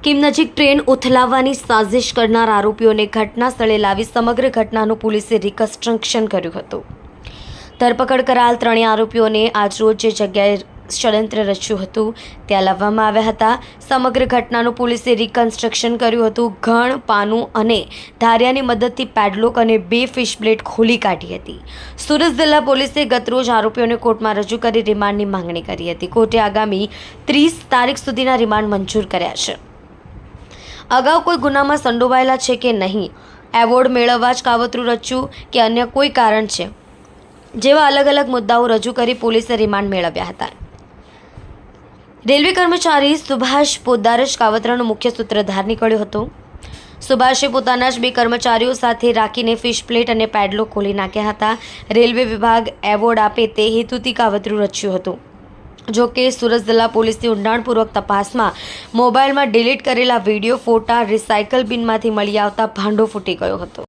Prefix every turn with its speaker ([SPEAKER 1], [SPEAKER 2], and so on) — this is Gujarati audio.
[SPEAKER 1] કિમ નજીક ટ્રેન ઉથલાવવાની સાજિશ કરનાર આરોપીઓને ઘટના સ્થળે લાવી સમગ્ર ઘટનાનું પોલીસે રિકન્સ્ટ્રક્શન કર્યું હતું। ધરપકડ કરાયેલ ત્રણેય આરોપીઓને આજરોજ જે જગ્યાએ ષડયંત્ર રચ્યું હતું ત્યાં લાવવામાં આવ્યા હતા। સમગ્ર ઘટનાનું પોલીસે રિકન્સ્ટ્રક્શન કર્યું હતું। ઘણ, પાનું અને ધારિયાની મદદથી પેડલોક અને 2 ફિશ પ્લેટ ખોલી કાઢી હતી। સુરત જિલ્લા પોલીસે ગતરોજ આરોપીઓને કોર્ટમાં રજૂ કરી રિમાન્ડની માંગણી કરી હતી। કોર્ટે આગામી 30 તારીખ સુધીના રિમાન્ડ મંજૂર કર્યા છે। અગાઉ કોઈ ગુનામાં સંડોવાયેલા છે કે નહીં, એવોર્ડ મેળવવા જ કાવતરું રચ્યું કે અન્ય કોઈ કારણ છે, જેવા અલગ અલગ મુદ્દાઓ રજૂ કરી પોલીસે રિમાન્ડ મેળવ્યા હતા। રેલવે કર્મચારી સુભાષ પોદ્દાર જ કાવતરાનો મુખ્ય સૂત્રધાર નીકળ્યો હતો। સુભાષે પોતાના જ 2 કર્મચારીઓ સાથે રાખીને ફિશ પ્લેટ અને પેડલોક ખોલી નાખ્યા હતા। રેલવે વિભાગ એવોર્ડ આપે તે હેતુથી કાવતરું રચ્યું હતું। જો કે સુરત જિલ્લા પોલીસની ઊંડાણપૂર્વક તપાસમાં મોબાઈલમાં ડિલીટ કરેલા વિડીયો, ફોટા રિસાયકલ બિનમાંથી મળી આવતા ભાંડો ફૂટી ગયો હતો।